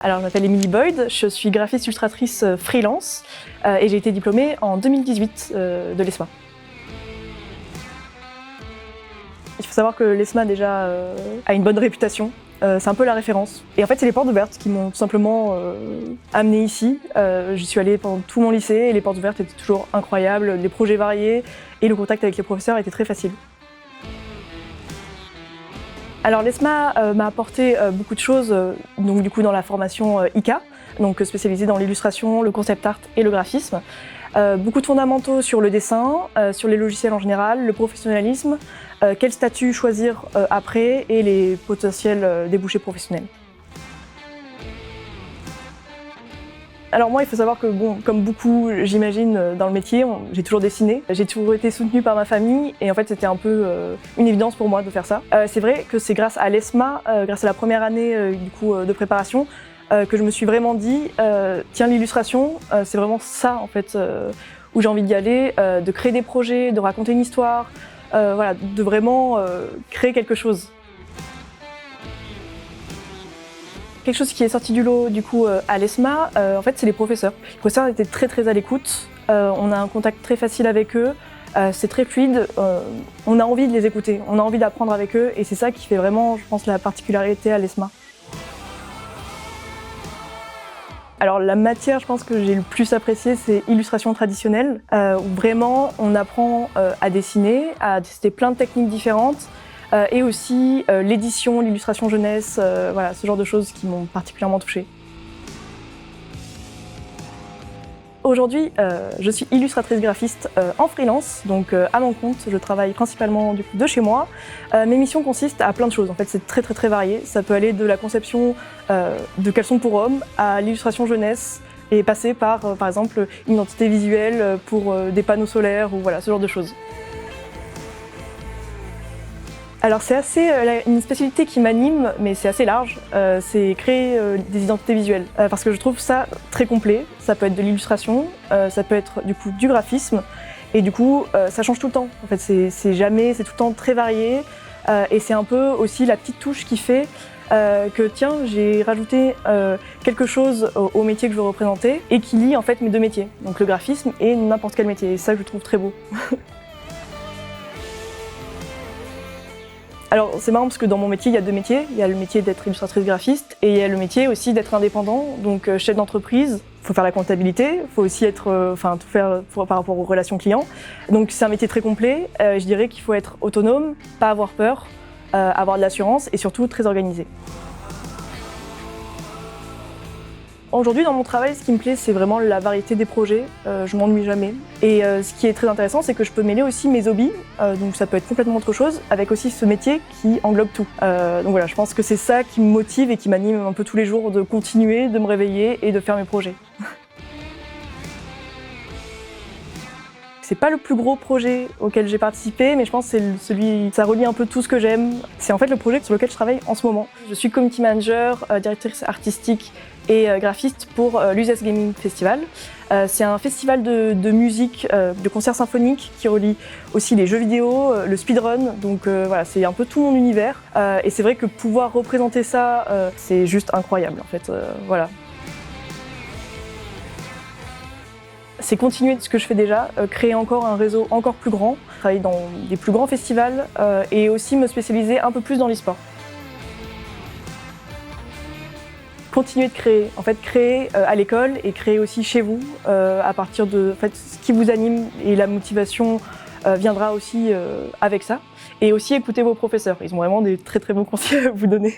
Alors, je m'appelle Émilie Boyd, je suis graphiste illustratrice freelance et j'ai été diplômée en 2018 de l'ESMA. Il faut savoir que l'ESMA déjà a une bonne réputation, c'est un peu la référence. Et en fait, c'est les portes ouvertes qui m'ont tout simplement amenée ici. J'y suis allée pendant tout mon lycée et les portes ouvertes étaient toujours incroyables, les projets variés et le contact avec les professeurs était très facile. Alors l'ESMA m'a apporté beaucoup de choses donc du coup dans la formation ICA, donc spécialisée dans l'illustration, le concept art et le graphisme. Beaucoup de fondamentaux sur le dessin, sur les logiciels en général, le professionnalisme, quel statut choisir après et les potentiels débouchés professionnels. Alors moi, il faut savoir que, comme beaucoup, j'imagine, dans le métier, j'ai toujours dessiné. J'ai toujours été soutenue par ma famille et en fait, c'était un peu une évidence pour moi de faire ça. C'est vrai que c'est grâce à l'ESMA, grâce à la première année de préparation, que je me suis vraiment dit, tiens, l'illustration, c'est vraiment ça en fait, où j'ai envie d'y aller, de créer des projets, de raconter une histoire, voilà, de vraiment créer quelque chose. Quelque chose qui est sorti du lot du coup à l'ESMA, en fait c'est les professeurs. Les professeurs étaient très à l'écoute, on a un contact très facile avec eux, c'est très fluide, on a envie de les écouter, on a envie d'apprendre avec eux et c'est ça qui fait vraiment, je pense, la particularité à l'ESMA. Alors la matière, je pense que j'ai le plus apprécié, c'est illustration traditionnelle, où vraiment on apprend à dessiner, à tester plein de techniques différentes, et aussi l'édition, l'illustration jeunesse, voilà, ce genre de choses qui m'ont particulièrement touchée. Aujourd'hui, je suis illustratrice graphiste en freelance, donc à mon compte. Je travaille principalement du coup, de chez moi. Mes missions consistent à plein de choses. En fait, c'est très varié. Ça peut aller de la conception de caleçons pour hommes à l'illustration jeunesse et passer par exemple, une identité visuelle pour des panneaux solaires ou voilà, ce genre de choses. Alors c'est assez une spécialité qui m'anime, mais c'est assez large, c'est créer des identités visuelles. Parce que je trouve ça très complet, ça peut être de l'illustration, ça peut être du coup du graphisme, et du coup ça change tout le temps. En fait c'est tout le temps très varié, et c'est un peu aussi la petite touche qui fait que tiens, j'ai rajouté quelque chose au métier que je veux représenter, et qui lie en fait mes deux métiers, donc le graphisme et n'importe quel métier, et ça je trouve très beau. Alors c'est marrant parce que dans mon métier, il y a deux métiers. Il y a le métier d'être illustratrice graphiste et il y a le métier aussi d'être indépendant, donc chef d'entreprise. Il faut faire la comptabilité, il faut aussi être, tout faire par rapport aux relations clients. Donc c'est un métier très complet. Je dirais qu'il faut être autonome, pas avoir peur, avoir de l'assurance et surtout très organisé. Aujourd'hui, dans mon travail, ce qui me plaît, c'est vraiment la variété des projets. Je m'ennuie jamais. Et ce qui est très intéressant, c'est que je peux mêler aussi mes hobbies, donc ça peut être complètement autre chose, avec aussi ce métier qui englobe tout. Donc voilà, je pense que c'est ça qui me motive et qui m'anime un peu tous les jours de continuer, de me réveiller et de faire mes projets. C'est pas le plus gros projet auquel j'ai participé, mais je pense que c'est ça relie un peu tout ce que j'aime. C'est en fait le projet sur lequel je travaille en ce moment. Je suis community manager, directrice artistique et graphiste pour l'USS Gaming Festival. C'est un festival de musique, de concerts symphoniques qui relie aussi les jeux vidéo, le speedrun, donc voilà, c'est un peu tout mon univers. Et c'est vrai que pouvoir représenter ça, c'est juste incroyable en fait, voilà. C'est continuer ce que je fais déjà, créer encore un réseau encore plus grand, travailler dans des plus grands festivals et aussi me spécialiser un peu plus dans l'e-sport. Continuer de créer, en fait créer à l'école et créer aussi chez vous à partir de ce qui vous anime et la motivation viendra aussi avec ça. Et aussi écouter vos professeurs, ils ont vraiment des très bons conseils à vous donner.